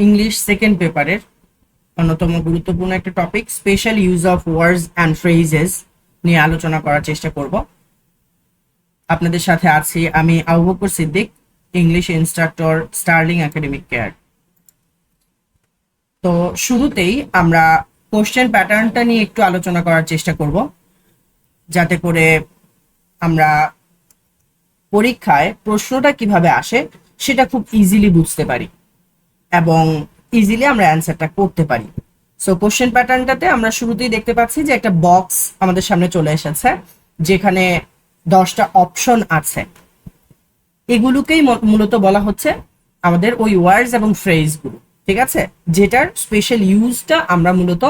English second পেপারের অন্যতম গুরুত্বপূর্ণ একটা topic special use of words and phrases নিয়ে আলোচনা করার চেষ্টা করব। আপনাদের সাথে আছি আমি Abu Bakr Siddique, English instructor, Sterling Academic Care. তো শুরুতেই আমরা কোশ্চেন প্যাটার্নটা নিয়ে একটু আলোচনা করার চেষ্টা করব, যাতে করে আমরা পরীক্ষায় প্রশ্নটা কিভাবে আসে সেটা খুব ইজিলি বুঝতে পারি এবং ইজিলি আমরা অ্যান্সারটা করতে পারি। সো কোশ্চেন প্যাটার্নটাতে আমরা শুরুতেই দেখতে পাচ্ছি যে একটা বক্স আমাদের সামনে চলে এসেছে, যেখানে 10টা অপশন আছে। এগুলোকেই মূলত বলা হচ্ছে আমাদের ওই ওয়ার্ডস এবং ফ্রেজগুলো, ঠিক আছে, যেটার স্পেশাল ইউজটা আমরা মূলত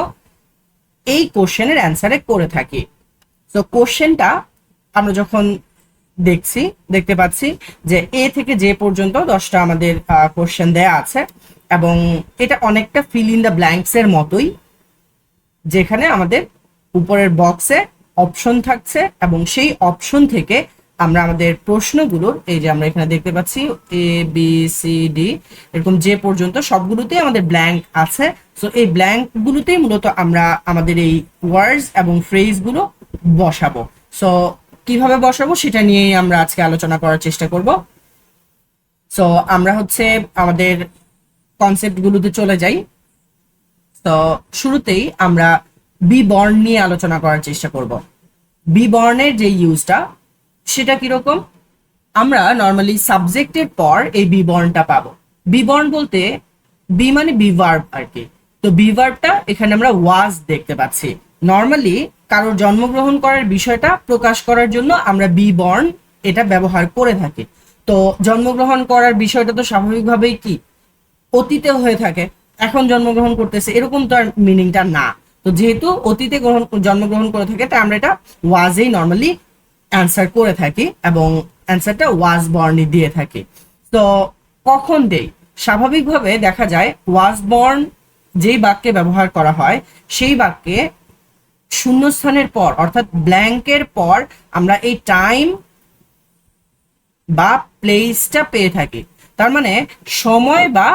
এই কোশ্চেনের অ্যান্সারে করে থাকি। তো কোশ্চেনটা আমরা যখন দেখতে পাচ্ছি যে এ থেকে যে পর্যন্ত 10টা আমাদের কোশ্চেন দেয়া আছে, এবং এটা অনেকটা ফিল ইন দ্য ব্ল্যাঙ্কস এর মতোই, যেখানে আমাদের উপরের বক্সে অপশন থাকছে এবং সেই অপশন থেকে আমরা আমাদের প্রশ্নগুলোর, এই যে আমরা এখানে দেখতে পাচ্ছি এ বি সি ডি এরকম যে পর্যন্ত সবগুলোতেই আমাদের ব্ল্যাঙ্ক আছে। সো এই ব্ল্যাঙ্কগুলোতেই মূলত আমরা আমাদের এই ওয়ার্ডস এবং ফ্রেজগুলো বসাবো। সো কিভাবে বসাবো সেটা নিয়েই আমরা আজকে আলোচনা করার চেষ্টা করব। সো আমরা আমাদের কনসেপ্টগুলোতে চলে যাই। তো শুরুতেই আমরা বি বর্ণ নিয়ে আলোচনা করার চেষ্টা করব। বি বর্ণের যে ইউজটা সেটা কিরকম, আমরা নর্মালি সাবজেক্টের পর এই বি বর্ণটা পাবো। বি বর্ণ বলতে বি মানে বি ভার্ব আর কি। তো বি ভার্বটা এখানে আমরা ওয়াজ দেখতে পাচ্ছি। নর্মালি কারোর জন্মগ্রহণ করার বিষয়টা প্রকাশ করার জন্য আমরা বি বর্ণ এটা ব্যবহার করে থাকি। তো জন্মগ্রহণ করার বিষয়টা তো স্বাভাবিকভাবেই কি অতীতে হয়ে থাকে, এখন জন্মগ্রহণ করতেছে এরকম তো আর মিনিংটা না। তো যেহেতু অতীতে জন্মগ্রহণ করে থাকে, তাই আমরা এটা ওয়াজেই নর্মালি অ্যান্সার করে থাকি এবং অ্যান্সারটা ওয়াজ বর্ণই দিয়ে থাকি। তো কখন দেই, স্বাভাবিকভাবে দেখা যায় ওয়াজ বর্ণ যেই বাক্যে ব্যবহার করা হয় সেই বাক্যে শূন্যস্থানের পর অর্থাৎ ব্ল্যাঙ্কের পর আমরা এই টাইম বা প্লেসটা পেয়ে থাকি। তার মানে সময় বা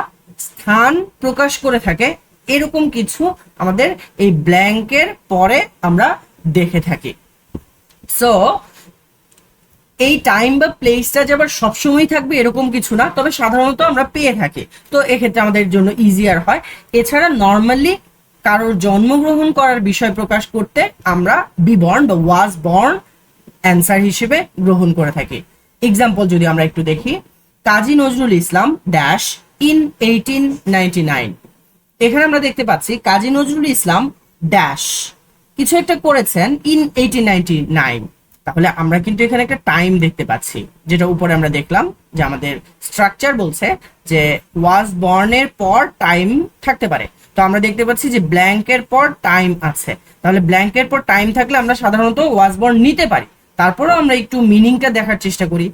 স্থান প্রকাশ করে থাকে এরকম কিছু আমাদের এই ব্ল্যাঙ্কের পরে আমরা দেখে থাকি। সো এই টাইম বা প্লেসটা যে আবার সবসময় থাকবে এরকম কিছু না, তবে সাধারণত আমরা পেয়ে থাকি। তো এক্ষেত্রে আমাদের জন্য ইজিয়ার হয়। এছাড়া নর্মালি কারোর জন্মগ্রহণ করার বিষয় প্রকাশ করতে আমরা বি বর্ণ বা ওয়াজ বর্ণ অ্যান্সার হিসেবে গ্রহণ করে থাকি। এক্সাম্পল যদি আমরা একটু দেখি, কাজী নজরুল ইসলাম ড্যাশ ইন 1899। এখানে আমরা দেখতে পাচ্ছি কাজী নজরুল ইসলাম ড্যাশ কিছু একটা করেছেন ইন 1899। তাহলে আমরা কিন্তু এখানে একটা টাইম দেখতে পাচ্ছি, যেটা উপরে আমরা দেখলাম যে আমাদের স্ট্রাকচার বলছে যে ওয়াজ বর্নের পর টাইম থাকতে পারে। তো আমরা দেখতে পাচ্ছি যে ব্ল্যাঙ্কের পর টাইম আছে। তাহলে ব্ল্যাঙ্কের পর টাইম থাকলে আমরা সাধারণত ওয়াজ বর্ন নিতে পারি। তারপরেও আমরা একটু মিনিংটা দেখার চেষ্টা করি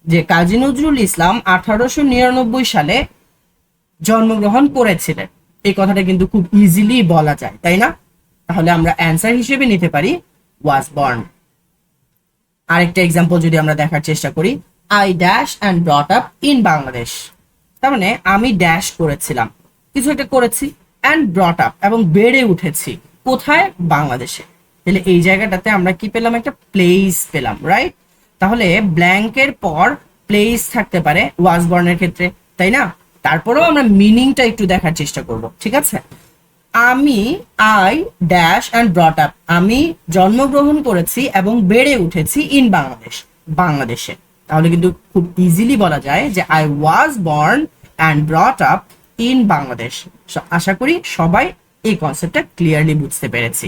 যে কাজী নজরুল ইসলাম 1899 সালে জন্মগ্রহণ করেছিলেন, এই কথাটা কিন্তু খুব ইজিলি বলা যায়, তাই না? তাহলে আমরা অ্যান্সার হিসেবে নিতে পারি ওয়াজ বর্ন। আরেকটা এক্সাম্পল যদি আমরা দেখার চেষ্টা করি, I dash and brought up in Bangladesh. তার মানে আমি ড্যাশ করেছিলাম, কিছু একটা করেছি, অ্যান্ড ব্রট আপ এবং বেড়ে উঠেছি কোথায়, বাংলাদেশে। তাহলে এই জায়গাটাতে আমরা কি পেলাম, একটা প্লেস পেলাম, রাইট? তাহলে ব্ল্যাঙ্কের পর প্লেস থাকতে পারে ওয়াজ বর্ণের ক্ষেত্রে, তাই না? তারপরেও আমরা মিনিংটা একটু দেখার চেষ্টা করব, ঠিক আছে? I dash and brought up, আমি জন্মগ্রহণ করেছি এবং বেড়ে উঠেছি ইন বাংলাদেশ, বাংলাদেশে। তাহলে কিন্তু খুব ইজিলি বলা যায় যে I was born and brought up in Bangladesh. আশা করি সবাই এই কনসেপ্টটা ক্লিয়ারলি বুঝতে পেরেছি।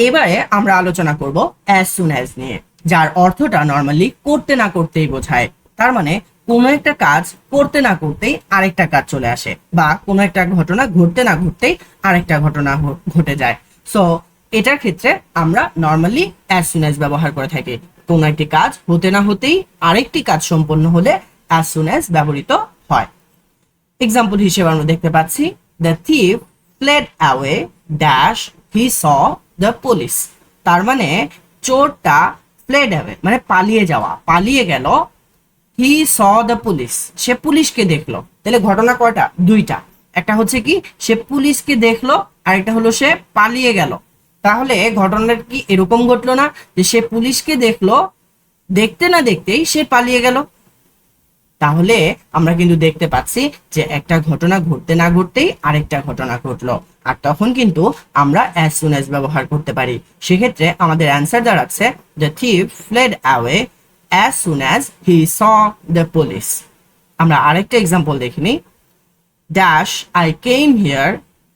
এবারে আমরা আলোচনা করব অ্যাজ সুন অ্যাজ নিয়ে, যার অর্থটা নর্মালি করতে না করতেই বোঝায়। তার মানে কোনো একটা কাজ করতে না করতেই আরেকটা কাজ চলে আসে, বা কোনো একটা ঘটনা ঘটতে না ঘটতেই আরেকটা ঘটনা ঘটে যায়। সো এটার ক্ষেত্রে আমরা নর্মালি অ্যাজ সুন অ্যাজ ব্যবহার করে থাকি। কোনো একটি কাজ হতে না হতেই আরেকটি কাজ সম্পন্ন হলে অ্যাজ সুন অ্যাজ ব্যবহৃত হয়। এক্সাম্পল হিসেবে আমরা দেখতে পাচ্ছি the thief fled away dash he saw the police. তার মানে চোরটা ফ্লেড অ্যাওয়ে মানে পালিয়ে যাওয়া, পালিয়ে গেল। হি স দ্য পুলিশ, সে পুলিশকে দেখলো। তাহলে ঘটনা কয়টা, দুইটা। একটা হচ্ছে কি সে পুলিশকে দেখলো, আরেকটা হলো সে পালিয়ে গেল। তাহলে ঘটনাটা কি এরকম ঘটলো না যে সে পুলিশকে দেখলো, দেখতে না দেখতেই সে পালিয়ে গেল? তাহলে আমরা কিন্তু দেখতে পাচ্ছি যে একটা ঘটনা ঘটতে না ঘটতেই আরেকটা ঘটনা ঘটলো, আর তখন কিন্তু আমরা অ্যাজ সুন অ্যাজ ব্যবহার করতে পারি। সেক্ষেত্রে আমাদের অ্যান্সার দাঁড়াচ্ছে the thief fled away as soon as he saw the police. আমরা আরেকটা এক্সাম্পল দেখে নিই। Dash I came here,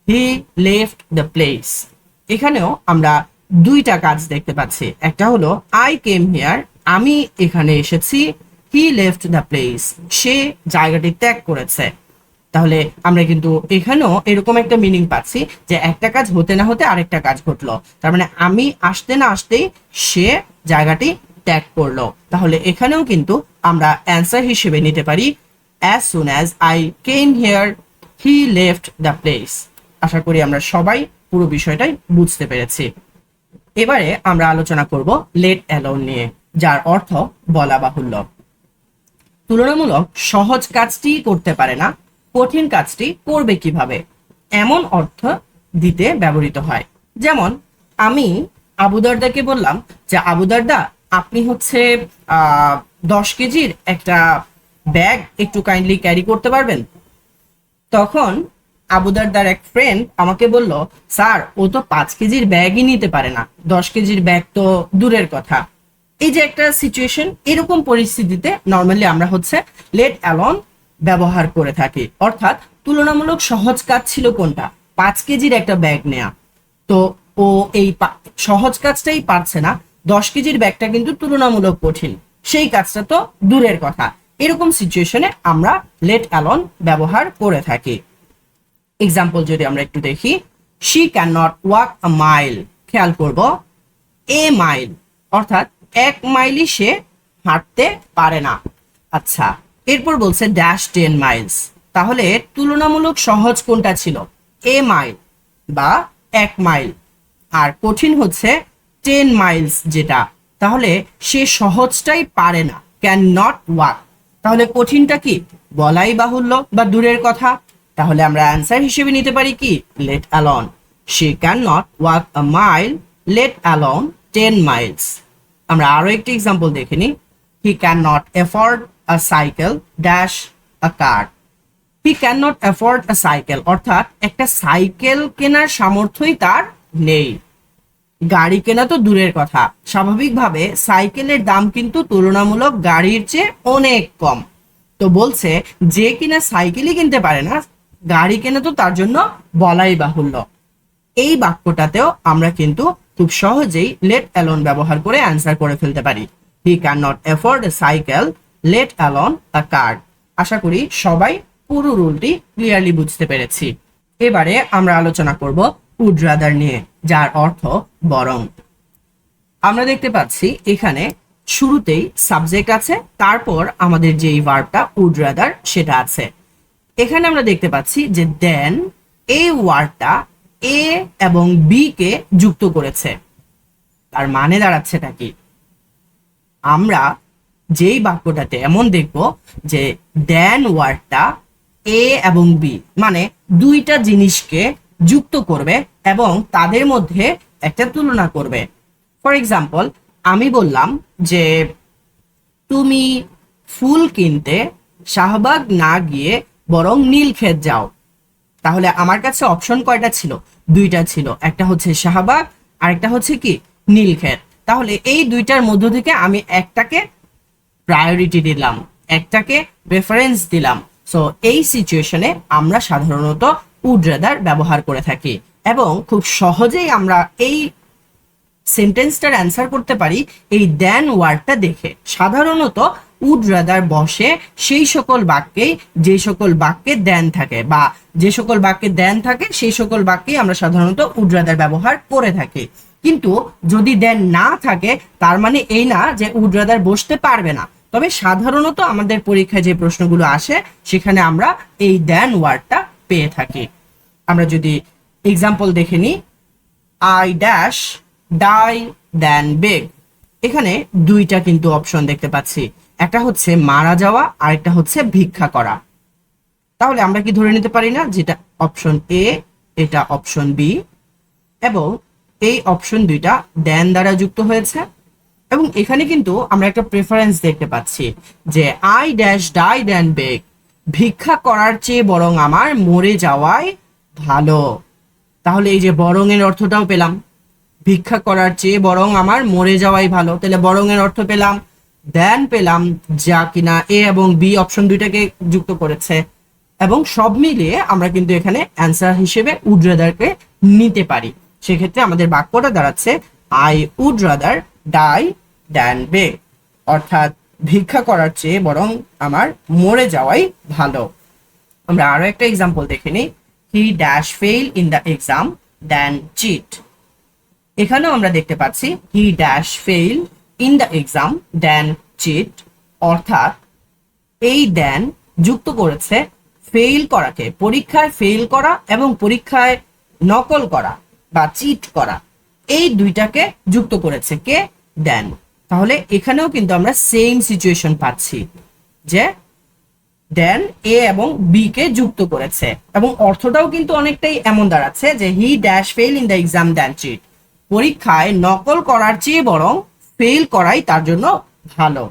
he left the place. এখানেও আমরা দুইটা কাজ দেখতে পাচ্ছি। একটা হলো আই কেম হিয়ার, আমি এখানে এসেছি, হি লেফট দ্য প্লেস, সে জায়গাটি ত্যাগ করেছে। তাহলে আমরা কিন্তু এখানেও এরকম একটা মিনিং পাচ্ছি যে একটা কাজ হতে না হতে আরেকটা কাজ ঘটলো, তার মানে আমি আসতে না আসতেই সে জায়গাটি ত্যাগ করলো। তাহলে এখানেও কিন্তু আমরা অ্যান্সার হিসেবে নিতে পারি as soon as I came here he left the place। আশা করি আমরা সবাই পুরো বিষয়টাই বুঝতে পেরেছি। এবারে আমরা আলোচনা করব লেট অ্যালোন নিয়ে, যার অর্থ বলা বাহুল্য। তুলনামূলক সহজ কাজটি করতে পারে না, কঠিন কাজটি করবে কিভাবে, এমন অর্থ দিতে ব্যবহৃত হয়। যেমন আমি আবু দারদাকে বললাম যে আবু দারদা আপনি হচ্ছে 10 কেজির একটা ব্যাগ একটু কাইন্ডলি ক্যারি করতে পারবেন? তখন আবু দারদার এক ফ্রেন্ড আমাকে বলল, স্যার ও তো 5 কেজির ব্যাগই নিতে পারে না, 10 কেজির ব্যাগ তো দূরের কথা। এই যে একটা সিচুয়েশন, এরকম পরিস্থিতিতে নর্মালি আমরা হচ্ছে লেট অ্যালোন ব্যবহার করে থাকি। অর্থাৎ তুলনামূলক সহজ কাজ ছিল কোনটা? 5 কেজির একটা ব্যাগ নেয়া। তো ও এই সহজ কাজটাই পারছে না, 10 কেজির ব্যাগটা কিন্তু তুলনামূলক কঠিন, সেই কাজটা তো দূরের কথা। এরকম সিচুয়েশনে আমরা লেট অ্যালোন ব্যবহার করে থাকি। এক্সাম্পল যদি আমরা একটু দেখি, she can not walk a mile, খেয়াল করব এ মাইল অর্থাৎ 1 মাইলই সে হাঁটতে পারে না। আচ্ছা, এরপর বলছে ড্যাশ 10 মাইলস। তাহলে তুলনামূলক সহজ কোনটা ছিল? এ মাইল বা 1 মাইল, আর কঠিন হচ্ছে 10 মাইলস যেটা। তাহলে সে সহজটাই পারে না, ক্যান নট ওয়াক। তাহলে কঠিনটা কি? বলাই বাহুল্য বা দূরের কথা। তাহলে আমরা অ্যান্সার হিসেবে নিতে পারি কি? Let alone. She can not walk a mile, let alone 10 Miles. আমরা আরো একটি এক্সাম্পল দেখে নিই। হি can not afford a cycle dash a car. He can not afford a cycle অর্থাৎ একটা সাইকেল কেনার সামর্থ্যই তার নেই। গাড়ি কেনা তো দূরের কথা, স্বাভাবিকভাবে সাইকেলের দাম কিন্তু তুলনামূলক গাড়ির চেয়ে অনেক কম। তো বলছে যে কিনা সাইকেলই কিনতে পারে না, গাড়ি কেনা তো তার জন্য বলাই বাহুল্য। এই বাক্যটাতেও আমরা কিন্তু খুব সহজেই লেট অ্যালোন ব্যবহার করে অ্যান্সার করে ফেলতে পারি। He can not afford a cycle, let alone a car. আশা করি সবাই পুরো রুলটি ক্লিয়ারলি বুঝতে পেরেছি। এবারে আমরা আলোচনা করব উড রাদার নিয়ে, যার অর্থ বরং। আমরা দেখতে পাচ্ছি এখানে শুরুতেই সাবজেক্ট আছে, তারপর আমাদের যেই ভার্বটা উড রাদার সেটা আছে। এখানে আমরা দেখতে পাচ্ছি যে দেন এই ওয়ার্ডটা এ এবং বি কে যুক্ত করেছে। তার মানে দাঁড়াচ্ছেটা কি? আমরা যেই বাক্যটাতে এমন দেখব যে দেন ওয়ার্ডটা এ এবং বি মানে দুইটা জিনিসকে যুক্ত করবে এবং তাদের মধ্যে একটা তুলনা করবে। ফর এক্সাম্পল, আমি বললাম যে তুমি ফুল কিনতে শাহবাগ না গিয়ে বরং নীলক্ষেত যাও। তাহলে আমার কাছে অপশন কয়টা ছিল? দুইটা ছিল, একটা হচ্ছে শাহবাগ আর একটা হচ্ছে কি নীলক্ষেত। তাহলে এই দুইটার মধ্য থেকে আমি একটাকে প্রায়োরিটি দিলাম, একটাকে প্রেফারেন্স দিলাম। সো এই সিচুয়েশনে আমরা সাধারণত উড রাদার ব্যবহার করে থাকি এবং খুব সহজেই আমরা এই সেন্টেন্সটার অ্যান্সার করতে পারি এই দেন ওয়ার্ডটা দেখে। সাধারণত উড রাদার বসে সেই সকল বাক্যেই যে সকল বাক্যে দেন থাকে, বা যে সকল বাক্যে দেন থাকে সেই সকল বাক্যেই আমরা সাধারণত উড রাদার ব্যবহার করে থাকি। কিন্তু যদি দেন না থাকে তার মানে এই না যে উড রাদার বসতে পারবে না। তবে সাধারণত আমাদের পরীক্ষায় যে প্রশ্নগুলো আসে সেখানে আমরা এই দেন ওয়ার্ডটা পেয়ে থাকি। আমরা যদি এক্সাম্পল দেখে নিই, আই ড্যাশ ডাই দেন বেগ। এখানে দুইটা কিন্তু অপশন দেখতে পাচ্ছি, একটা হচ্ছে মারা যাওয়া আর একটা হচ্ছে ভিক্ষা করা। তাহলে আমরা কি ধরে নিতে পারি না যেটা অপশন এ, এটা অপশন বি, এবং এই অপশন দুইটা দেন দ্বারা যুক্ত হয়েছে। এবং এখানে কিন্তু আমরা একটা প্রেফারেন্স দেখতে পাচ্ছি যে আই ড্যাশ ডাই দ্যান বেগ, ভিক্ষা করার চেয়ে বরং আমার মরে যাওয়াই ভালো। তাহলে এই যে বরং এর অর্থটাও পেলাম, ভিক্ষা করার চেয়ে বরং আমার মরে যাওয়াই ভালো, তাহলে বরং এর অর্থ পেলাম, দেন পেলাম, যা কিনা এ এবং বি অপশন দুইটাকে যুক্ত করেছে। এবং সব মিলিয়ে আমরা কিন্তু এখানে অ্যান্সার হিসেবে উড রাদারকে নিতে পারি। সেক্ষেত্রে আমাদের বাক্যটা দাঁড়াচ্ছে I would rather die than beg, অর্থাৎ ভিক্ষা করার চেয়ে বরং আমার মরে যাওয়াই ভালো। আমরা আরো একটা এক্সাম্পল দেখে নিই, he dash fail in the exam than cheat. এখানেও আমরা দেখতে পাচ্ছি he dash fail in the exam than cheat, অর্থাৎ এই দ্যান যুক্ত করেছে ফেইল করাকে, পরীক্ষায় ফেইল করা এবং পরীক্ষায় নকল করা বা চিট করা, এই দুইটাকে যুক্ত করেছে কে? দ্যান। তাহলে এখানেও কিন্তু আমরা সেম সিচুয়েশন পাচ্ছি যে দেন এ এবং বি কে যুক্ত করেছে, এবং অর্থটাও কিন্তু অনেকটাই এমন দাঁড়াচ্ছে যে he dash fail in the exam than cheat, পরীক্ষায় নকল করার চেয়ে বরং ফেইল করাই তার জন্য ভালো।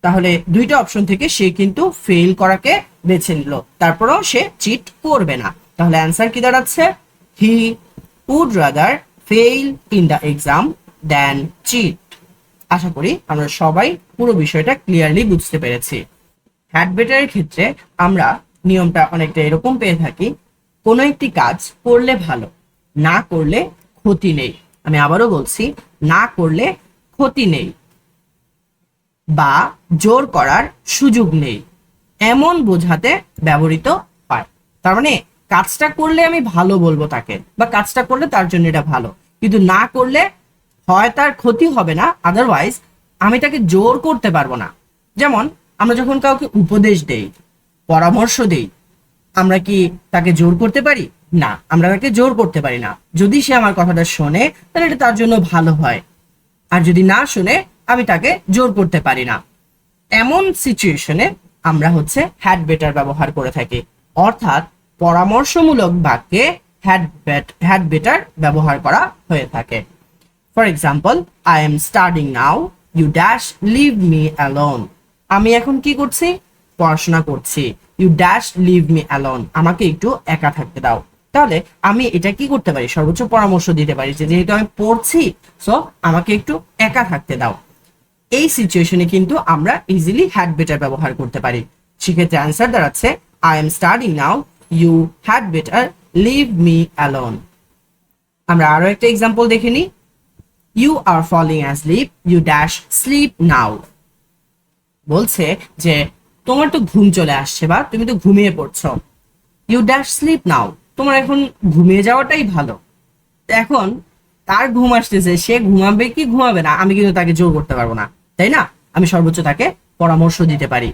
তাহলে দুইটা অপশন থেকে সে কিন্তু ফেইল করাকে বেছে নিল, তারপরেও সে চিট করবে না। তাহলে অ্যান্সার কি দাঁড়াচ্ছে? He would rather fail in the exam than cheat. আশা করি আমরা সবাই পুরো বিষয়টা ক্লিয়ারলি বুঝতে পেরেছি। হ্যাড বেটারের ক্ষেত্রে আমরা নিয়মটা অনেকটা এরকম পেয়ে থাকি, কোনো একটি কাজ করলে ভালো, না করলে ক্ষতি নেই। আমি আবারও বলছি, না করলে ক্ষতি নেই বা জোর করার সুযোগ নেই, এমন বোঝাতে ব্যবহৃত হয়। তার মানে কাজটা করলে আমি ভালো বলবো তাকে, বা কাজটা করলে তার জন্য এটা ভালো, কিন্তু না করলে হয় তার ক্ষতি হবে না, আদারওয়াইজ আমি তাকে জোর করতে পারবো না। যেমন আমরা যখন কাউকে উপদেশ দেই, পরামর্শ দেই, আমরা কি তাকে জোর করতে পারি? না, আমরা তাকে জোর করতে পারি না। যদি সে আমার কথাটা শোনে তাহলে এটা তার জন্য ভালো হয়, আর যদি না শুনে আমি তাকে জোর করতে পারি না। এমন সিচুয়েশনে আমরা হ্যাড বেটার ব্যবহার করে থাকি, অর্থাৎ পরামর্শমূলক বাক্যে হ্যাড বেটার ব্যবহার করা হয়ে থাকে। For example, I am studying now, you dash leave me alone. আমি এখন কি করছি? পড়াশোনা করছি। You dash leave me alone, আমাকে একটু একা থাকতে দাও। তাহলে আমি এটা কি করতে পারি? সর্বোচ্চ পরামর্শ দিতে পারি যে যেহেতু আমি পড়ছি, সো আমাকে একটু একা থাকতে দাও। এই সিচুয়েশনে কিন্তু আমরা ইজিলি হ্যাড বেটার ব্যবহার করতে পারি। সেক্ষেত্রে অ্যান্সার দাঁড়াচ্ছে I am studying now, you had better leave me alone. আমরা আরো একটা এক্সাম্পল দেখে নিই, you are falling asleep, you dash sleep now. বলছে যে তোমার তো ঘুম চলে আসছে বা তুমি তো ঘুমিয়ে পড়ছো, ইউ ড্যাশ স্লিপ নাও, তোমার এখন ঘুমিয়ে যাওয়াটাই ভালো। এখন তার ঘুম আসতেছে, সে ঘুমাবে কি ঘুমাবে না আমি কিন্তু তাকে জোর করতে পারবো না, তাই না? আমি সর্বোচ্চ তাকে পরামর্শ দিতে পারি,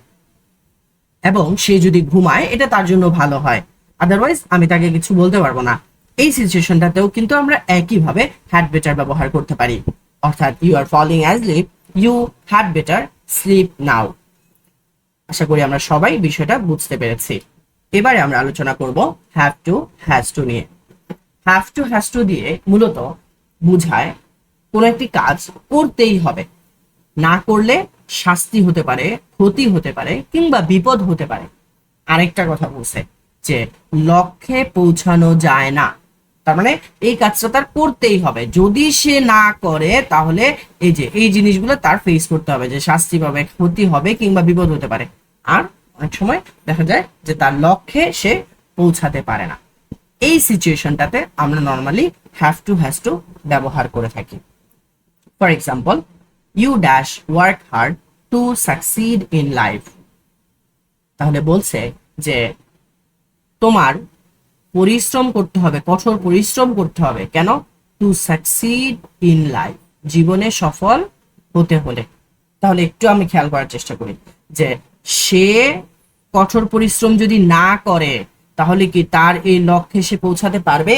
এবং সে যদি ঘুমায় এটা তার জন্য ভালো হয়, আদারওয়াইজ আমি তাকে কিছু বলতে পারবো না। এই সিচুয়েশনটাতেও কিন্তু আমরা একইভাবে হ্যাড বেটার ব্যবহার করতে পারি, অর্থাৎ you are falling asleep, you had better sleep now. আশা করি আমরা সবাই বিষয়টা বুঝতে পেরেছি। এবারে আমরা আলোচনা করব হ্যাভ টু হ্যাজ টু নিয়ে। হ্যাভ টু হ্যাজ টু দিয়ে মূলত বুঝায় কোনো একটি কাজ করতেই হবে, না করলে শাস্তি হতে পারে, ক্ষতি হতে পারে, কিংবা বিপদ হতে পারে। আরেকটা কথা বলছে যে লক্ষ্যে পৌঁছানো যায় না, তার মানে এই কাজটা তার করতেই হবে, যদি সে না করে তাহলে এই যে এই জিনিসগুলো তার ফেস করতে হবে, যে শাস্তি পাবে, ক্ষতি হবে, কিংবা বিপদ হতে পারে। আর অনেক সময় দেখা যায় যে তার লক্ষ্যে সে পৌঁছাতে পারে না। এই সিচুয়েশনটাতে আমরা normally have to has to ব্যবহার করে থাকি। For example, you dash work hard to succeed in life. তাহলে বলছে যে তোমার পরিশ্রম করতে হবে, কঠোর পরিশ্রম করতে হবে, কেন? টু সাকসিড ইন লাইফ, জীবনে সফল হতে হলে। তাহলে একটু আমি খেয়াল করার চেষ্টা করি যে সে কঠোর পরিশ্রম যদি না করে তাহলে কি তার এই লক্ষ্যে সে পৌঁছাতে পারবে?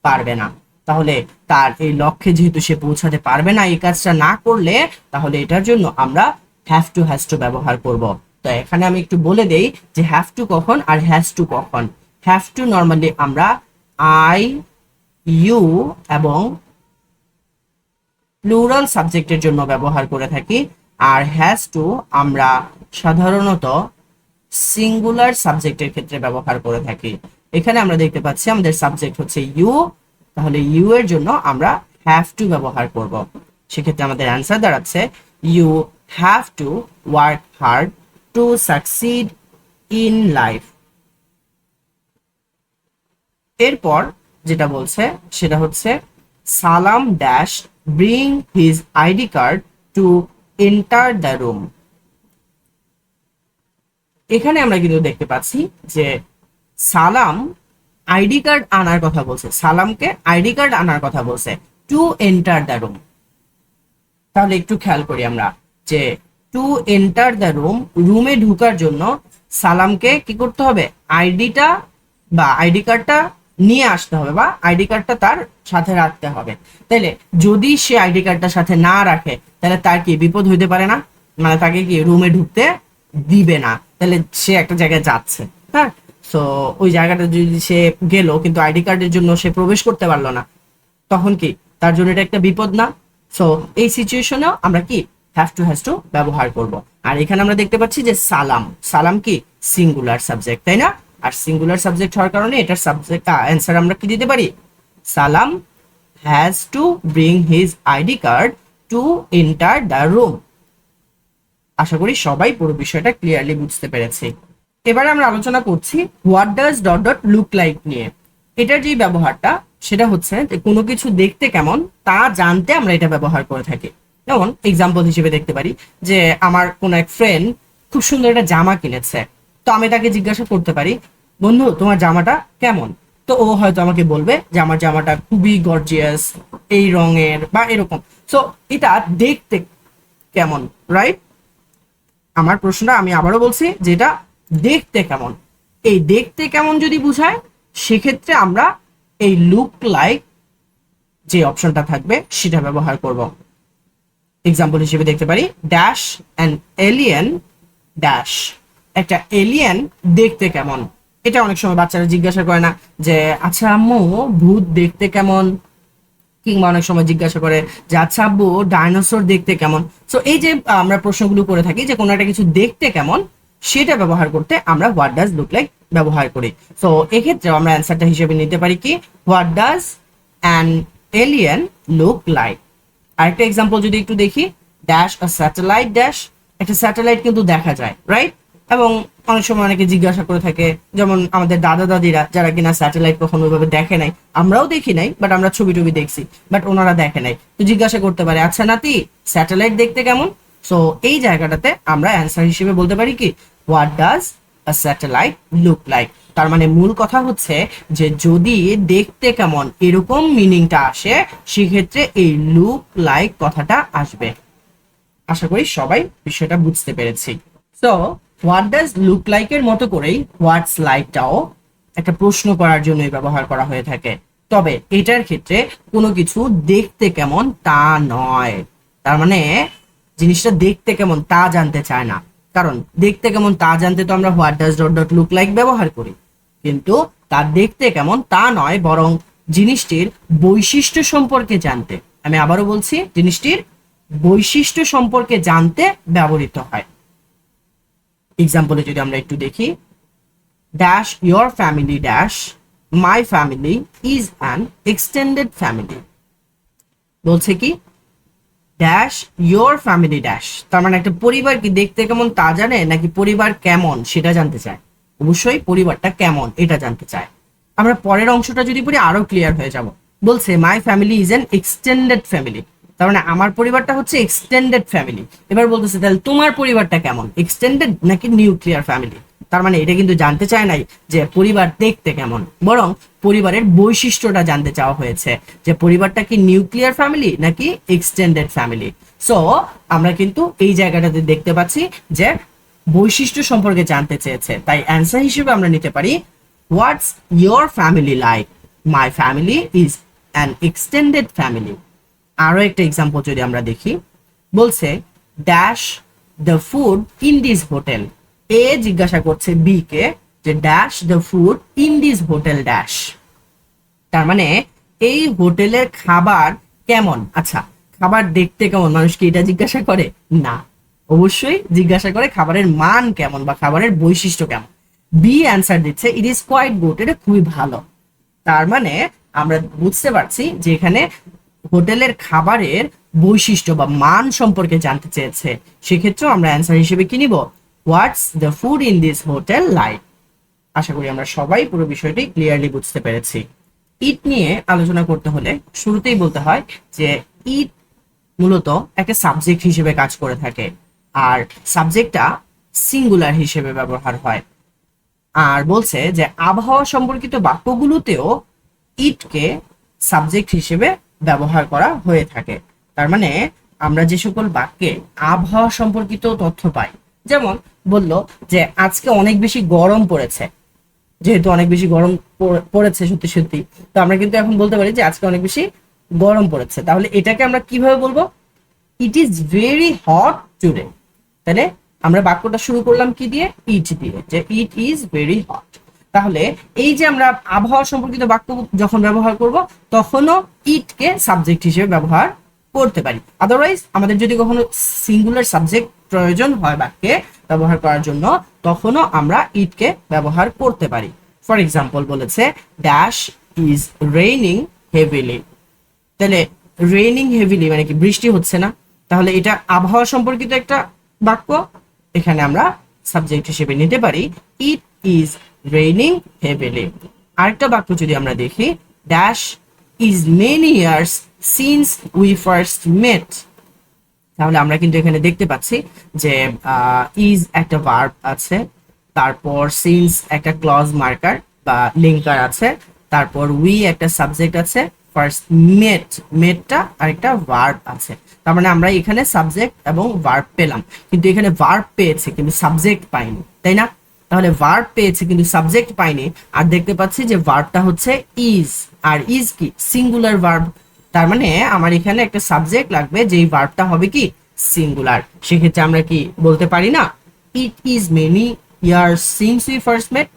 পারবে না। তাহলে তার এই লক্ষ্যে যেহেতু সে পৌঁছাতে পারবে না এই কাজটা না করলে, তাহলে এটার জন্য আমরা হ্যাভ টু হ্যাজ টু ব্যবহার করব। তো এখানে আমি একটু বলে দেই যে হ্যাভ টু কখন আর হ্যাজ টু কখন। হ্যাভ টু নর্মালি আমরা আই, ইউ এবং প্লুরাল সাবজেক্টের জন্য ব্যবহার করে থাকি, আর হ্যাজ টু আমরা সাধারণত সিঙ্গুলার সাবজেক্টের ক্ষেত্রে ব্যবহার করে থাকি। এখানে আমরা দেখতে পাচ্ছি আমাদের সাবজেক্ট হচ্ছে ইউ, তাহলে ইউ এর জন্য আমরা হ্যাভ টু ব্যবহার করব। সেক্ষেত্রে আমাদের অ্যান্সার দাঁড়াচ্ছে you have to work hard to succeed in life. এরপর যেটা বলছে সেটা হচ্ছে Salam dash bring his ID card to enter the room. এখানে আমরা কিন্তু দেখতে পাচ্ছি যে সালাম আইডি কার্ড আনার কথা বলছে, সালামকে আইডি কার্ড আনার কথা বলছে টু এন্টার দ্য রুম। তাহলে একটু খেয়াল করি আমরা যে টু এন্টার দ্য রুম, রুমে ঢুকার জন্য সালামকে কি করতে হবে, আইডিটা বা আইডি কার্ডটা নিয়ে আসতে হবে বা আইডি কার্ডটা তার সাথে রাখতে হবে। তাইলে যদি সে আইডি কার্ডটা সাথে না রাখে তাহলে তার কি বিপদ হইতে পারে না, মানে তাকে কি রুমে ঢুকতে দিবে না। তাহলে সে একটা জায়গায় যাচ্ছে, হ্যাঁ, সো ওই জায়গাটা যদি সে গেল কিন্তু আইডি কার্ডের জন্য সে প্রবেশ করতে পারলো না, তখন কি তার জন্য এটা একটা বিপদ না? সো এই সিচুয়েশনেও আমরা কি হ্যাজ টু ব্যবহার করব। আর এখানে আমরা দেখতে পাচ্ছি যে সালাম, সালাম কি সিঙ্গুলার সাবজেক্ট, তাই না? আর সিঙ্গুলার সাবজেক্ট হওয়ার কারণে এটার সাবজেক্ট অ্যান্সার আমরা কি দিতে পারি, Salam has to bring his ID card to enter the room. আশা করি সবাই পুরো বিষয়টা ক্লিয়ারলি বুঝতে পেরেছি। এবারে আমরা আলোচনা করছি what does dot dot look like নিয়ে। এটার যে ব্যবহারটা সেটা হচ্ছে যে কোনো কিছু দেখতে কেমন তা জানতে আমরা এটা ব্যবহার করে থাকি। যেমন এক্সাম্পল হিসেবে দেখতে পারি যে আমার কোন এক ফ্রেন্ড খুব সুন্দর একটা জামা কিনেছে, তো আমি তাকে জিজ্ঞাসা করতে পারি, বন্ধু তোমার জামাটা কেমন? তো ও হয়তো আমাকে বলবে যে আমার জামাটা খুবই গর্জিয়াস, এই রঙের বা এরকম। সো এটা দেখতে কেমন, রাইট? আমার প্রশ্নটা আমি আবারও বলছি যে এটা দেখতে কেমন। এই দেখতে কেমন যদি বুঝায় সেক্ষেত্রে আমরা এই লুক লাইক যে অপশনটা থাকবে সেটা ব্যবহার করব। এক্সাম্পল হিসেবে দেখতে পারি ড্যাশ অ্যান এলিয়েন ড্যাশ, একটা এলিয়েন দেখতে কেমন। এটা অনেক সময় বাচ্চারা জিজ্ঞাসা করে না যে আচ্ছা আম্মু ভূত দেখতে কেমন, কিংবা অনেক সময় জিজ্ঞাসা করে যে আচ্ছা আব্বু ডাইনোসর দেখতে কেমন। সো এই যে আমরা প্রশ্নগুলো করে থাকি যে কোনো একটা কিছু দেখতে কেমন, সেটা ব্যবহার করতে আমরা হোয়াট ডাজ লুক লাইক ব্যবহার করি। সো এক্ষেত্রে আমরা অ্যান্সারটা হিসেবে নিতে পারি কি what does an alien look like. আরেকটা এক্সাম্পল যদি একটু দেখি, ড্যাশ আ স্যাটেলাইট ড্যাশ, একটা স্যাটেলাইট কিন্তু দেখা যায়, রাইট? এবং অনেক সময় অনেকে জিজ্ঞাসা করে থাকে, যেমন আমাদের দাদা দাদিরা যারা কিনা স্যাটেলাইট কখনো ওইভাবে দেখে নাই, আমরাও দেখি নাই, বাট আমরা ছবি টবি দেখছি, বাট ওনারা দেখে নাই, তো জিজ্ঞাসা করতে পারে আচ্ছা নাতি স্যাটেলাইট দেখতে কেমন। সো এই জায়গাটাতে আমরা অ্যান্সার হিসেবে বলতে পারি কি what does a satellite look like. তার মানে মূল কথা হচ্ছে যে যদি দেখতে কেমন এরকম মিনিংটা আসে সেক্ষেত্রে এই লুক লাইক কথাটা আসবে। আশা করি সবাই বিষয়টা বুঝতে পেরেছি। So what does look like এর মতো করেই হোয়াটস লাইকটাও একটা প্রশ্ন করার জন্যই ব্যবহার করা হয়ে থাকে, তবে এটার ক্ষেত্রে কোনো কিছু দেখতে কেমন তা নয়। তার মানে জিনিসটা দেখতে কেমন তা জানতে চায় না, কারণ দেখতে কেমন তা জানতে তো আমরা what does dot dot look like ব্যবহার করি, কিন্তু তা দেখতে কেমন তা নয়, বরং জিনিসটির বৈশিষ্ট্য সম্পর্কে জানতে, আমি আবারও বলছি জিনিসটির বৈশিষ্ট্য সম্পর্কে জানতে ব্যবহৃত হয়। এক্সাম্পলে যদি আমরা একটু দেখি, dash your family dash my family is an extended family. বলছে কি ড্যাশ ইয়োর ফ্যামিলি ড্যাশ, তার মানে একটা পরিবার কি দেখতে কেমন তা জানে নাকি পরিবার কেমন সেটা জানতে চায়? অবশ্যই পরিবারটা কেমন এটা জানতে চায়। আমরা পরের অংশটা যদি পড়ি আরো ক্লিয়ার হয়ে যাব। বলছে মাই family is an extended family, তার মানে আমার পরিবারটা হচ্ছে এক্সটেন্ডেড ফ্যামিলি। এবার বলতেছে তাহলে তোমার পরিবারটা কেমন, এক্সটেন্ডেড নাকি নিউক্লিয়ার ফ্যামিলি? তার মানে এটা কিন্তু জানতে চায় নাই যে পরিবার দেখতে কেমন, বরং পরিবারের বৈশিষ্ট্যটা জানতে চাওয়া হয়েছে যে পরিবারটা কি নিউক্লিয়ার ফ্যামিলি নাকি এক্সটেন্ডেড ফ্যামিলি। সো আমরা কিন্তু এই জায়গাটাতে দেখতে পাচ্ছি যে বৈশিষ্ট্য সম্পর্কে জানতে চেয়েছে, তাই অ্যান্সার হিসেবে আমরা নিতে পারি what's your family like, my family is an extended family. আরো একটা এক্সাম্পল যদি আমরা দেখি, বলছে dash the food in this hotel. A জিজ্ঞাসা করছে বি কে যে dash the food in this hotel dash, তার মানে এই হোটেলের খাবার কেমন। আচ্ছা, খাবার দেখতে কেমন, মানুষ কি এটা জিজ্ঞাসা করে? না, অবশ্যই জিজ্ঞাসা করে খাবারের মান কেমন বা খাবারের বৈশিষ্ট্য কেমন। বি অ্যান্সার দিচ্ছে ইট ইজ কোয়াইট গুড, এটা খুবই ভালো। তার মানে আমরা বুঝতে পারছি যে এখানে হোটেলের খাবারের বৈশিষ্ট্য বা মান সম্পর্কে জানতে চেয়েছে। সেক্ষেত্রেও আমরা অ্যান্সার হিসেবে কি নিব? What's the food in this hotel like. আশা করি আমরা সবাই পুরো বিষয়টি ক্লিয়ারলি বুঝতে পেরেছি। ইট নিয়ে আলোচনা করতে হলে শুরুতেই বলতে হয় যে ইট মূলত একটা সাবজেক্ট হিসেবে কাজ করে থাকে, আর সাবজেক্টটা সিঙ্গুলার হিসেবে ব্যবহার হয়। আর বলছে যে আবহাওয়া সম্পর্কিত বাক্যগুলোতেও ইটকে সাবজেক্ট হিসেবে ব্যবহার করা হয়ে থাকে। তার মানে আমরা যে সকল বাক্যে আবহাওয়া সম্পর্কিত তথ্য পাই, যেমন বলল যে আজকে অনেক বেশি গরম পড়েছে, যেহেতু অনেক বেশি গরম পড়েছে সত্যি সত্যি, তো আমরা কিন্তু এখন বলতে পারি যে আজকে অনেক বেশি গরম পড়েছে। তাহলে এটাকে আমরা কিভাবে বলবো? ইট ইজ ভেরি হট টুডে। তাহলে আমরা বাক্যটা শুরু করলাম কি দিয়ে? ইট দিয়ে, যে ইট ইজ ভেরি হট। তাহলে এই যে আমরা আবহাওয়া সম্পর্কিত বাক্য যখন ব্যবহার করব, তখনও ইটকে সাবজেক্ট হিসেবে ব্যবহার করতে পারি। আদারওয়াইজ আমাদের যদি কখনো সিঙ্গুলার সাবজেক্ট প্রয়োজন হয় বাক্যে ব্যবহার করার জন্য, তখনও আমরা ইটকে ব্যবহার করতে পারি। ফর এক্সাম্পল বলেছে ড্যাশ ইজ রেইনিং হেভিলি। তাহলে রেইনিং হেভিলি মানে কি? বৃষ্টি হচ্ছে না। তাহলে এটা আবহাওয়া সম্পর্কিত একটা বাক্য, এখানে আমরা সাবজেক্ট হিসেবে নিতে পারি ইট ইজ রেইনিং হেভিলি। আরেকটা বাক্য যদি আমরা দেখি, dash is many years since we first met. তাহলে আমরা কিন্তু এখানে দেখতে পাচ্ছি যে ইজ একটা ভার্ব আছে, তারপর সিন্স একটা ক্লজ মার্কার বা লিঙ্কার আছে, তারপর উই একটা সাবজেক্ট আছে, ফার্স্ট মেট, মেটটা আরেকটা ভার্ব আছে। তার মানে আমরা এখানে সাবজেক্ট এবং ভার্ব পেলাম, কিন্তু এখানে ভার্ব পেয়েছে কিন্তু সাবজেক্ট পাইনি, তাই না? তাহলে ভার্ব পেয়েছে কিন্তু সাবজেক্ট পাইনি। আর দেখতে পাচ্ছি যে ভার্বটা হচ্ছে ইজ, আর ইজ কি? Singular verb. তার মানে আমার এখানে একটা সাবজেক্ট লাগবে, যেই ভার্বটা হবে কি? সিঙ্গুলার। সেক্ষেত্রে আমরা কি বলতে পারি না it is many years since we first met?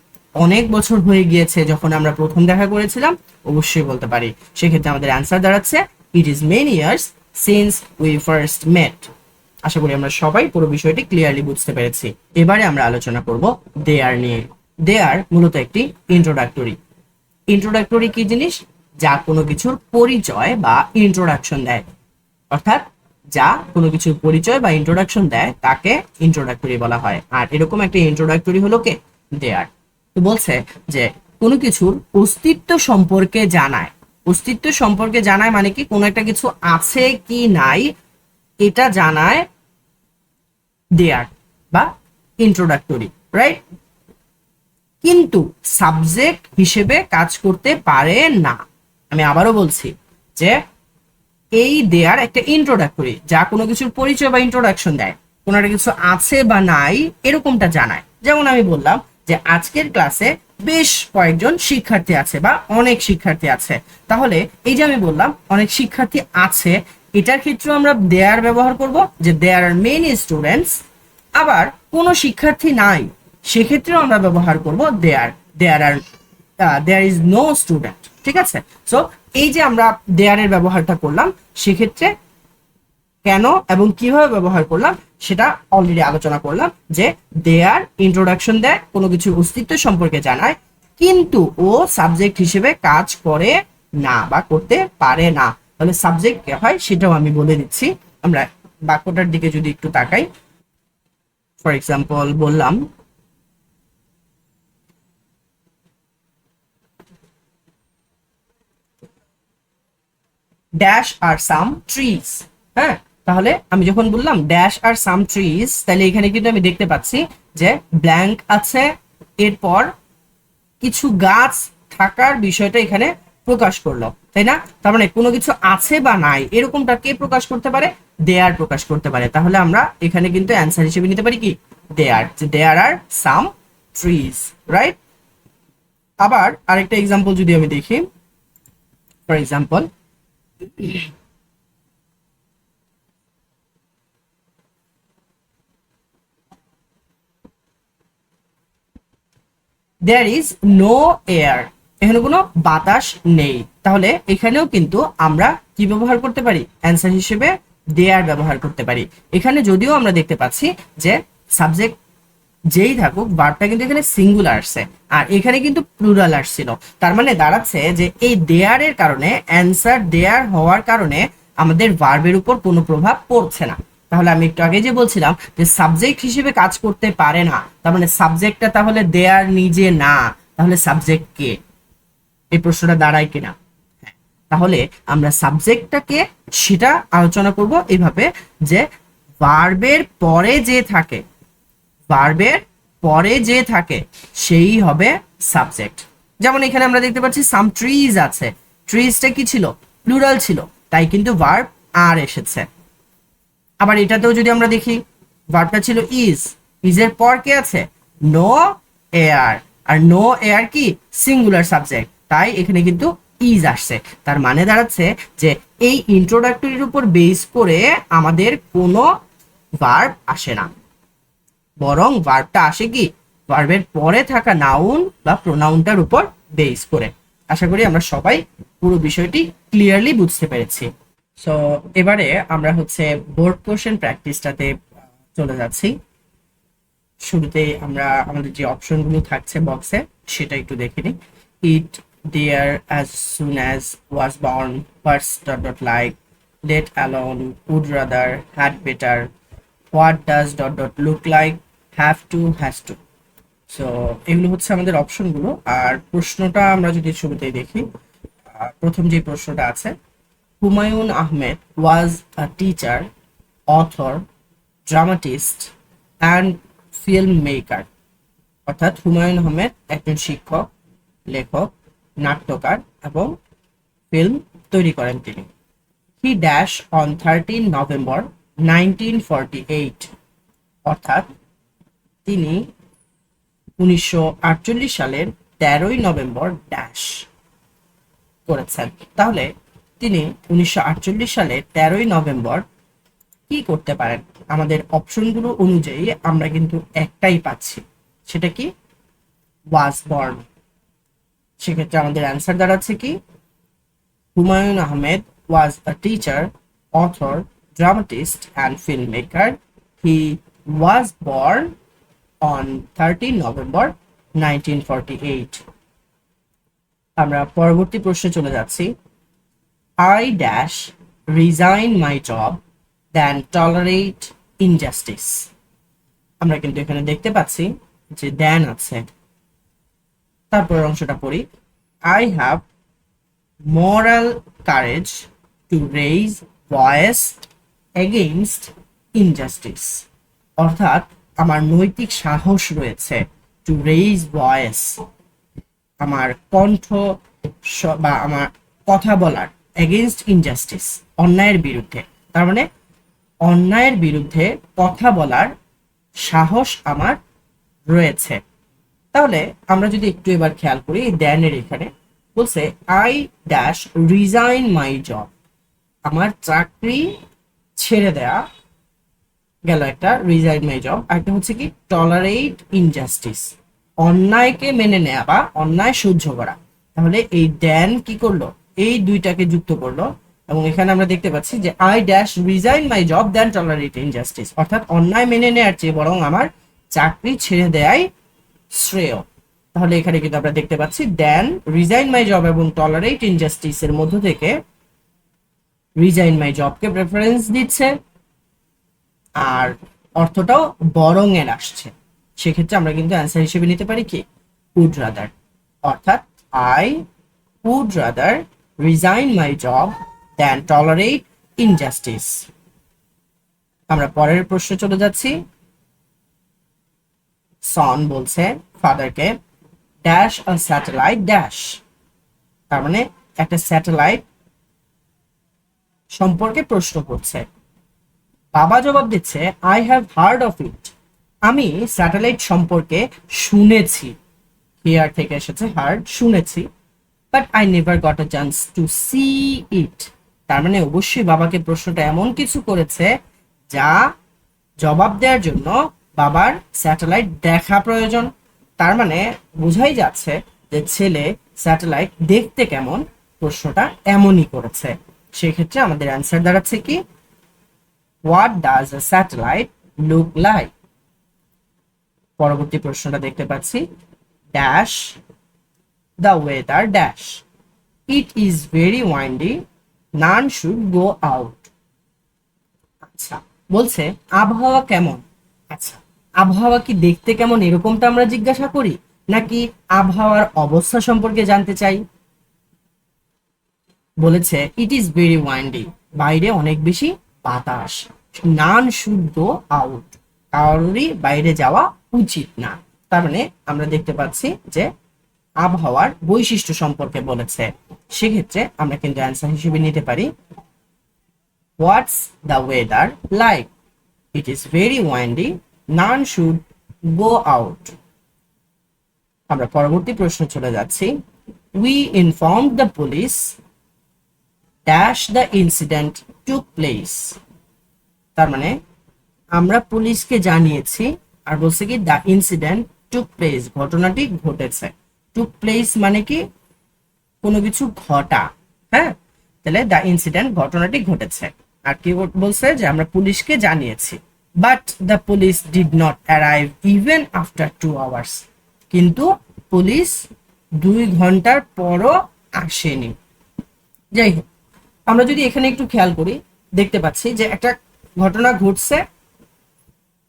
অনেক বছর হয়ে গিয়েছে যখন আমরা প্রথম দেখা করেছিলাম, অবশ্যই বলতে পারি। সেক্ষেত্রে আমাদের অ্যান্সার দাঁড়াচ্ছে it is many years since we first met. আশা করি আমরা সবাই পুরো বিষয়টি ক্লিয়ারলি বুঝতে পেরেছি। এবারে আমরা আলোচনা করব দেয়ার নিয়ে। দেয়ার মূলত একটি ইন্ট্রোডাক্টরি। ইন্ট্রোডাক্টরি কি জিনিস? যা কোনো কিছুর পরিচয় বা ইন্ট্রোডাকশন দেয়, অর্থাৎ যা কোনো কিছুর পরিচয় বা ইন্ট্রোডাকশন দেয় তাকে ইন্ট্রোডাক্টরি বলা হয়। আর এরকম একটা ইন্ট্রোডাক্টরি হলো কে? দেয়ার। তো বলছে যে কোনো কিছুর অস্তিত্ব সম্পর্কে জানায়। অস্তিত্ব সম্পর্কে জানায় মানে কি? কোনো একটা কিছু আছে কি নাই এটা জানায় দেয়ার বা ইন্ট্রোডাক্টরি, রাইট? কিন্তু সাবজেক্ট হিসেবে কাজ করতে পারে না। আমি আবারও বলছি যে এই দেয়ার একটা ইন্ট্রোডাক্টরি, যা কোনো কিছুর পরিচয় বা ইন্ট্রোডাকশন দেয়, কোনো একটা কিছু আছে বা নাই এরকমটা জানায়। যেমন আমি বললাম যে আজকের ক্লাসে বেশ কয়েকজন শিক্ষার্থী আছে বা অনেক শিক্ষার্থী আছে, তাহলে এই যে আমি বললাম অনেক শিক্ষার্থী আছে, এটার ক্ষেত্রেও আমরা দেয়ার ব্যবহার করব, যে দেয়ার আর মেনি স্টুডেন্টস। আবার কোনো শিক্ষার্থী নাই, সেক্ষেত্রেও আমরা ব্যবহার করব দেয়ার, দেয়ার আর দেয়ার ইজ নো স্টুডেন্ট। ঠিক আছে? সো এই যে আমরা দেয়ারের ব্যবহারটা করলাম, সেক্ষেত্রে কেন এবং কিভাবে ব্যবহার করলাম সেটা অলরেডি আলোচনা করলাম। যে দেয়ার ইন্ট্রোডাকশন দেয়, কোনো কিছুর অস্তিত্ব সম্পর্কে জানায়, কিন্তু ও সাবজেক্ট হিসেবে কাজ করে না বা করতে পারে না। তাহলে সাবজেক্ট কে হয় সেটাও আমি বলে দিচ্ছি। আমরা বাক্যটার দিকে যদি একটু তাকাই, ফর এক্সাম্পল বললাম ড্যাশ আর সাম ট্রিজ। হ্যাঁ, তাহলে আমি যখন বললাম ড্যাশ আর সাম ট্রিজ, তাহলে এখানে কিন্তু আমি দেখতে পাচ্ছি যে ব্ল্যাঙ্ক আছে, এরপর কিছু গাছ থাকার বিষয়টা এখানে প্রকাশ করলো, তাই না? তার মানে কোনো কিছু আছে বা নাই এরকমটা কে প্রকাশ করতে পারে? দেয়ার প্রকাশ করতে পারে। তাহলে আমরা এখানে কিন্তু অ্যান্সার হিসেবে নিতে পারি কি? দেয়ার, যে দেয়ার আর সাম ট্রিজ, রাইট? আবার আরেকটা এক্সাম্পল যদি আমি দেখি, for example there is no air, এখানে কোনো বাতাস নেই। তাহলে এখানেও কিন্তু আমরা কি ব্যবহার করতে পারি, অ্যান্সার হিসেবে দেয়ার ব্যবহার করতে পারি। এখানে যদিও আমরা দেখতে পাচ্ছি যে সাবজেক্ট যেই থাকুক ভার্বটা কিন্তু এখানে সিঙ্গুলার আসছে, আর এখানে কিন্তু প্লুরাল আসছিল। তার মানে দাঁড়াচ্ছে যে এই দেয়ারের কারণে, অ্যান্সার দেয়ার হওয়ার কারণে আমাদের ভার্বের উপর কোনো প্রভাব পড়ছে না। তাহলে আমি একটু আগে যে বলছিলাম যে সাবজেক্ট হিসেবে কাজ করতে পারে না, তার মানে সাবজেক্টটা তাহলে দেয়ার নিজে না, তাহলে সাবজেক্ট কে, এই প্রশ্নটা দাঁড়ায় কিনা। তাহলে আমরা সাবজেক্টটাকে সেটা আলোচনা করব এইভাবে যে ভার্বের পরে যে থাকে, ভার্বের পরে যে থাকে সেই হবে সাবজেক্ট। যেমন এখানে আমরা দেখতে পাচ্ছি সাম ট্রিজ আছে, ট্রিজটা কি ছিল, প্লুরাল ছিল, তাই কিন্তু ভার্ব আর এসেছে। আবার এটাতেও যদি আমরা দেখি ভার্বটা ছিল ইজ, ইজের পর কে আছে, নো এয়ার, আর নো এয়ার কি সিঙ্গুলার সাবজেক্ট, তাই এখানে কিন্তু ইজ আসছে। তার মানে দাঁড়াচ্ছে যে এই ইন্ট্রোডাক্টরির উপর বেস করে আমাদের কোনো ভার্ব আসে না, বরং ভার্বটা আসে কি ভার্বের পরে থাকা নাউন বা প্রোনাউনটার উপর বেস করে। আশা করি আমরা সবাই পুরো বিষয়টি ক্লিয়ারলি বুঝতে পেরেছি। সো এবারে আমরা হচ্ছে বোর্ড কোশ্চেন প্র্যাকটিসটাতে চলে যাচ্ছি। শুরুতে আমরা আমাদের যে অপশনগুলো থাকছে বক্সে সেটা একটু দেখে নিই। It, dear, as soon as, was born, first dot dot like, let alone, would rather, had better, what does dot dot look like, have to, has to. So এগুলো হচ্ছে আমাদের অপশনগুলো। আর প্রশ্নটা আমরা যদি শুরুতেই দেখি, প্রথম যে প্রশ্নটা আছে, Humayun Ahmed was a teacher, author, dramatist and film maker. অর্থাৎ হুমায়ুন আহমেদ একজন শিক্ষক, লেখক, নাট্যকার এবং ফিল্ম তৈরি করেন তিনি। He dash on 13 November 1948। অর্থাৎ তিনি 1948 সালের 13ই নভেম্বর ড্যাশ করেছেন। তাহলে তিনি 1948 সালের 13ই নভেম্বর কি করতে পারেন, আমাদের অপশনগুলো অনুযায়ী আমরা কিন্তু একটাই পাচ্ছি, সেটা কি ওয়াজ বর্ন। সেক্ষেত্রে আমাদের অ্যান্সার দাঁড়াচ্ছে কি Humayun Ahmed was a teacher, author, dramatist and filmmaker. He was born on 13 November 1948. আমরা পরবর্তী প্রশ্নে চলে যাচ্ছি। I dash resign my job than tolerate injustice. আমরা কিন্তু এখানে দেখতে পাচ্ছি যে দেন আছে, তারপরের অংশটা পড়ি। I have moral courage to raise voice against injustice. অর্থাৎ আমার নৈতিক সাহস রয়েছে টু রেইজ ভয়েস, আমার কণ্ঠ বা আমার কথা বলার, এগেইনস্ট ইনজাস্টিস, অন্যায়ের বিরুদ্ধে। তার মানে অন্যায়ের বিরুদ্ধে কথা বলার সাহস আমার রয়েছে। তাহলে আমরা যদি একটু এবার খেয়াল করি দেনের এখানে বলছে I dash resign my job, আমার চাকরি ছেড়ে দেয়া গেল একটা, রিজাইন মাই জব। একটা হচ্ছে কি টলারেট ইনজাস্টিস, অন্যায়কে মেনে নেওয়া বা অন্যায় সহ্য করা। তাহলে এই দেন কি করলো, এই দুইটাকে যুক্ত করলো, এবং এখানে আমরা দেখতে পাচ্ছি যে I dash resign my job then tolerate injustice, অর্থাৎ অন্যায় মেনে নেওয়ার চেয়ে বরং আমার চাকরি ছেড়ে দেয়াই শ্রেয়। তাহলে এখানে কিন্তু আমরা দেখতে পাচ্ছি দেন, রিজাইন মাই জব এবং টলারেট ইনজাস্টিস এর মধ্য থেকে রিজাইন মাই জবকে প্রেফারেন্স দিচ্ছে, আর অর্থটাও বরং এর আসছে। সেক্ষেত্রে আমরা কিন্তু অ্যান্সার হিসেবে নিতে পারি কি উড রাদার, অর্থাৎ I would rather resign my job then tolerate injustice. আমরা পরের প্রশ্নে চলে যাচ্ছি। সন বলছে ফাদারকে ড্যাশ আ স্যাটেলাইট ড্যাশ, তার মানে একটা স্যাটেলাইট সম্পর্কে প্রশ্ন করছে। বাবা জবাব দিচ্ছে I have heard of it, আমি স্যাটেলাইট সম্পর্কে শুনেছি, হিয়ার থেকে এসেছে হার্ড, শুনেছি, but I never got a chance to see it. তার মানে অবশ্যই বাবাকে প্রশ্নটা এমন কিছু করেছে যা জবাব দেওয়ার জন্য বাবার স্যাটেলাইট দেখা প্রয়োজন। তার মানে বোঝাই যাচ্ছে যে ছেলে স্যাটেলাইট দেখতে কেমন, প্রশ্নটা এমনই করেছে। সেক্ষেত্রে আমাদের অ্যান্সার দাঁড়াচ্ছে কি, what does a satellite look like. পরবর্তী প্রশ্নটা দেখতে পাচ্ছি, dash the weather dash, it is very windy, none should go out. আচ্ছা, বলছে আবহাওয়া কেমন। আচ্ছা, আবহাওয়া কি দেখতে কেমন এরকমটা আমরা জিজ্ঞাসা করি, নাকি আবহাওয়ার অবস্থা সম্পর্কে জানতে চাই? বলেছে ইট ইজ ভেরি ওয়াইন্ডি, বাইরে অনেক বেশি বাতাস, নান শুড গো আউট, কারোরই বাইরে যাওয়া উচিত না। তার মানে আমরা দেখতে পাচ্ছি যে আবহাওয়ার বৈশিষ্ট্য সম্পর্কে বলেছে। সেক্ষেত্রে আমরা কিন্তু অ্যান্সার হিসেবে নিতে পারি, what's the weather like, it is very windy, none should go out. আমরা পরবর্তী প্রশ্ন চলে যাচ্ছি, we inform the police dash the incident took place. তার মানে আমরা পুলিশকে জানিয়েছি, আর বলছে কি দ্য ইনসিডেন্ট টুক প্লেস, ঘটনাটি ঘটেছে। টুক প্লেস মানে কি কোনো কিছু ঘটা, হ্যাঁ, তাহলে দ্য ইনসিডেন্ট ঘটনাটি ঘটেছে। আর কি বলছে যে আমরা পুলিশকে জানিয়েছি, but the police did not arrive even after 2 hours, কিন্তু পুলিশ 2 ঘন্টার পরও আসেনি। যাই হোক, আমরা যদি এখানে একটু খেয়াল করি, দেখতে পাচ্ছি যে একটা ঘটনা ঘটছে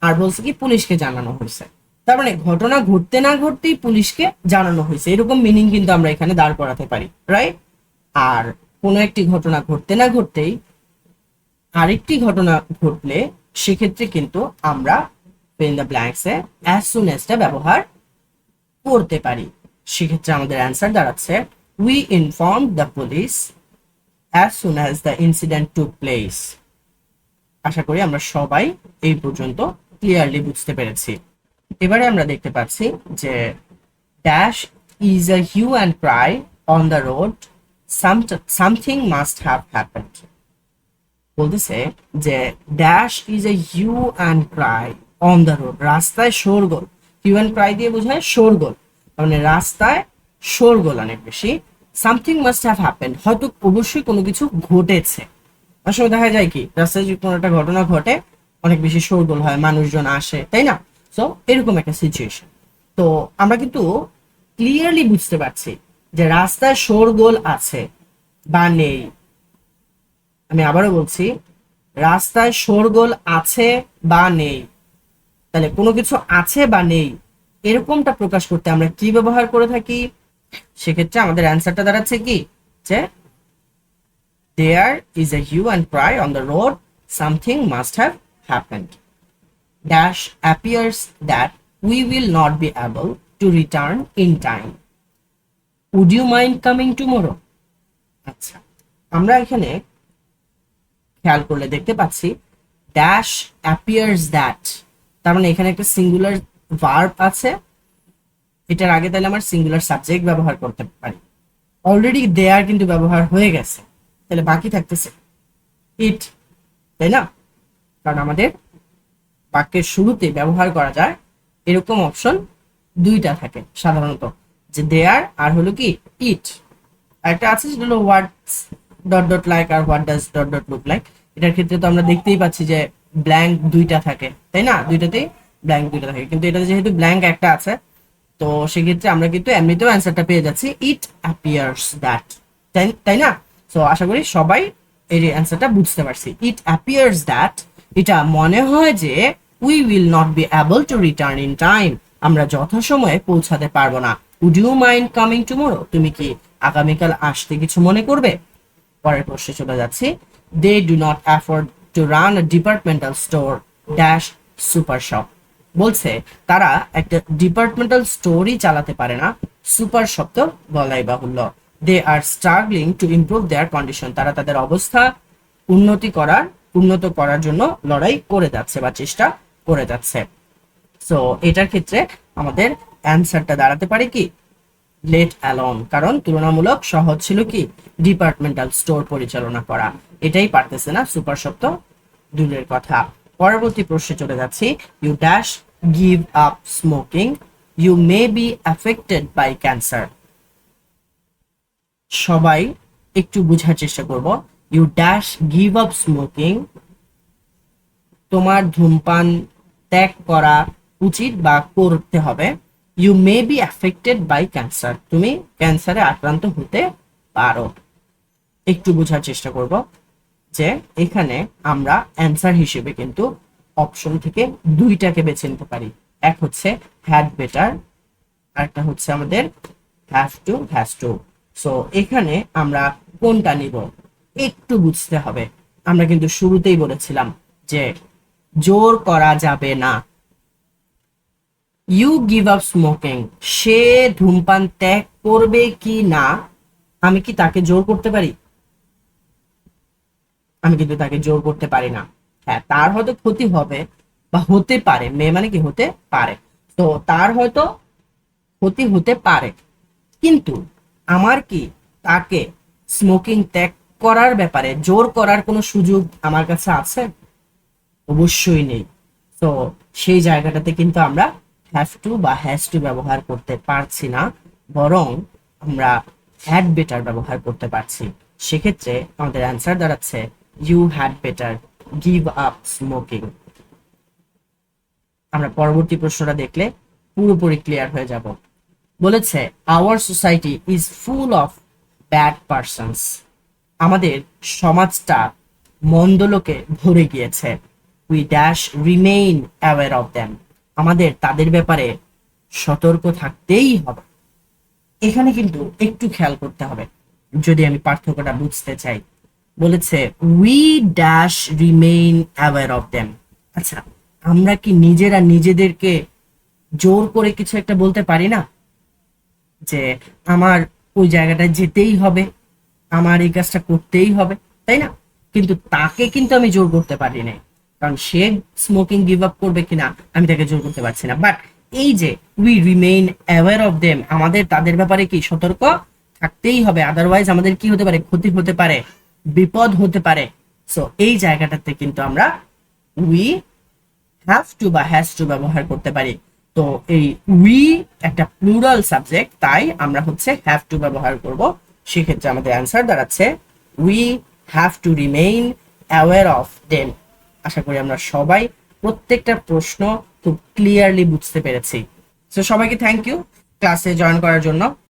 আর বলছে কি পুলিশকে জানানো হয়েছে। তার মানে ঘটনা ঘটতে না ঘটতেই পুলিশকে জানানো হয়েছে, এরকম মিনিং কিন্তু আমরা এখানে দাঁড় করাতে পারি, রাইট? আর কোনো একটি ঘটনা ঘটতে না ঘটতেই আরেকটি ঘটনা ঘটলে সেক্ষেত্রে কিন্তু আমরা ফিল দ্য ব্ল্যাঙ্কসে অ্যাজ সুন অ্যাজটা ব্যবহার করতে পারি। সেক্ষেত্রে আমাদের অ্যান্সার দাঁড়াচ্ছে, we inform the police as soon as the incident took place. আশা করি আমরা সবাই এই পর্যন্ত ক্লিয়ারলি বুঝতে পেরেছি। এবারে আমরা দেখতে পাচ্ছি যে dash is a hue and cry on the road, something must have happened. বলতেছে যে dash is a hue and cry on the road, রাস্তায় শোরগোল। হিউ অ্যান্ড ক্রাই দিয়ে বোঝায় শোরগোল, মানে রাস্তায় শোরগোল অনেক বেশি। সামথিং মাস্ট হ্যাভ হ্যাপেন্ড, হয়তো অবশ্যই কোনো কিছু ঘটেছে। আসলে দেখা যায় কি রাস্তায় যদি কোনো একটা ঘটনা ঘটে অনেক বেশি শোরগোল হয়, মানুষজন আসে, তাই না? সো এরকম একটা সিচুয়েশন। তো আমরা কিন্তু ক্লিয়ারলি বুঝতে পারছি যে রাস্তায় শোরগোল আছে বা নেই। আমি আবারও বলছি, রাস্তায় শোরগোল আছে বা নেই। তাহলে কোনো কিছু আছে বা নেই এরকমটা প্রকাশ করতে আমরা কি ব্যবহার করে থাকি? সেক্ষেত্রে আমাদের অ্যান্সারটা দাঁড়াচ্ছে কি, যে there is a hue and cry on the road, something must have happened. Dash appears that we will not be able to return in time. Would you mind coming tomorrow? আচ্ছা, আমরা এখানে খেয়াল করলে দেখতে পাচ্ছি ড্যাশ অ্যাপিয়ার্স দ্যাট, তার মানে এখানে একটা সিঙ্গুলার ভার্ব আছে, এটার আগে তাহলে আমার সিঙ্গুলার সাবজেক্ট ব্যবহার করতে পারি। অলরেডি দেয়ার কিন্তু ব্যবহার হয়ে গেছে, তাহলে বাকি থাকতেছে ইট, তাই না? কারণ আমাদের বাক্যের শুরুতে ব্যবহার করা যায় এরকম অপশন 2টা থাকে সাধারণত, যে দেয়ার আর হলো কি ইট। আরেকটা আছে যেটা হলো হোয়াটস ডট ডট লাইক আর what does dot dot look like. এটার ক্ষেত্রে তো আমরা দেখতেই পাচ্ছি যে ব্ল্যাঙ্ক 2টা থাকে, তাই না? 2টাতেই ব্ল্যাঙ্ক 2টা থাকে, কিন্তু এটাতে যেহেতু ব্ল্যাঙ্ক একটা আছে তো সেক্ষেত্রে আমরা কিন্তু এমনিতেও অ্যান্সারটা পেয়ে যাচ্ছি, ইট অ্যাপিয়ার্স দ্যাট, তাই না? সো আশা করি সবাই এই অ্যান্সারটা বুঝতে পারছি। ইট অ্যাপিয়ার্স দ্যাট, এটা মনে হয় যে we will not be able to return in time, আমরা যথাসময়ে পৌঁছাতে পারবো না। Would you mind coming tomorrow, তুমি কি আগামীকাল আসতে কিছু মনে করবে? পরের প্রশ্নে চলে যাচ্ছি, they do not afford to run a departmental store dash super shop. বলছে তারা একটা ডিপার্টমেন্টাল স্টোরই চালাতে পারে না, সুপার শপ তো বলাই বাহুল্য। They are struggling to improve their condition, তারা তাদের অবস্থা উন্নত করার জন্য লড়াই করে যাচ্ছে বা চেষ্টা করে যাচ্ছে। সো এটার ক্ষেত্রে আমাদের অ্যান্সারটা দাঁড়াতে পারে কি, লেট অ্যালোন, কারণ তুলনামূলক সহজ ছিল কি ডিপার্টমেন্টাল স্টোর পরিচালনা করা, এটাই পারতেছে না, সুপার শপ তো দূরের কথা। পরবর্তী প্রশ্নে চলে যাচ্ছি, you dash give up smoking you may be affected by cancer. সবাই একটু বোঝার চেষ্টা করব। You dash give up smoking, তোমার ধূমপান ত্যাগ করা উচিত বা করতে হবে। You may be affected by cancer, তুমি ক্যান্সারে আক্রান্ত হতে পারো। একটু বোঝার চেষ্টা করব যে এখানে আমরা অ্যান্সার হিসেবে কিন্তু অপশন থেকে দুইটাকে বেছে নিতে পারি। এক হচ্ছে হ্যাড বেটার, আর একটা হচ্ছে আমাদের হ্যাজ টু। সো এখানে আমরা কোনটা নিব একটু বুঝতে হবে। আমরা কিন্তু শুরুতেই বলেছিলাম যে জোর করা যাবে না। ইউ গিভ আপ স্মোকিং, সে ধূমপান ত্যাগ করবে কি না, আমি কি তাকে জোর করতে পারি? আমি কিন্তু তাকে জোর করতে পারি না। হ্যাঁ, তার হয়তো ক্ষতি হবে বা হতে পারে, মেয়ে মানে কি হতে পারে, তো তার হয়তো ক্ষতি হতে পারে, কিন্তু আমার কি তাকে স্মোকিং ত্যাগ করার ব্যাপারে জোর করার কোনো সুযোগ আমার কাছে আছে? অবশ্যই নেই। তো সেই জায়গাটাতে কিন্তু আমরা হ্যাভ টু বা হ্যাজ টু ব্যবহার করতে পারছি না, বরং আমরা হ্যাড বেটার ব্যবহার করতে পারছি। সেক্ষেত্রে আমাদের অ্যান্সার দাঁড়াচ্ছে you had better give up smoking. আমরা পরবর্তী প্রশ্নটা দেখলে পুরোপুরি ক্লিয়ার হয়ে যাব। বলেছে our society is full of bad persons, আমাদের সমাজটা মন্দ লোকে ভরে গিয়েছে। We dash remain aware of them, আমাদের তাদের ব্যাপারে সতর্ক থাকতেই হবে। এখানে কিন্তু একটু খেয়াল করতে হবে যদি আমি পার্থক্যটা বুঝতে চাই। বলেছে we dash remain aware of them. আচ্ছা, আমরা কি নিজেরা নিজেদেরকে জোর করে কিছু একটা বলতে পারি না যে আমার ওই জায়গাটায় যেতেই হবে, আমার এই কাজটা করতেই হবে, তাই না? কিন্তু তাকে কিন্তু আমি জোর করতে পারি না, কারণ সে স্মোকিং গিভ আপ করবে কিনা আমি তাকে জোর করতে পারছি না। বাট এই যে we remain aware of them, আমাদের তাদের ব্যাপারে কি সতর্ক থাকতেই হবে, আদারওয়াইজ আমাদের কি হতে পারে, ক্ষতি হতে পারে, বিপদ হতে পারে। সো এই জায়গাটাতে কিন্তু আমরা উই হ্যাভ টু বা হ্যাজ টু ব্যবহার করতে পারি। তো এই উই একটা প্লুরাল সাবজেক্ট, তাই আমরা হচ্ছে হ্যাভ টু ব্যবহার করব। সেক্ষেত্রে আমাদের অ্যান্সার দাঁড়াচ্ছে we have to remain aware of them. আশা করি আমরা সবাই প্রত্যেকটা প্রশ্ন খুব ক্লিয়ারলি বুঝতে পেরেছি। তো সবাইকে থ্যাংক ইউ ক্লাসে জয়েন করার জন্য।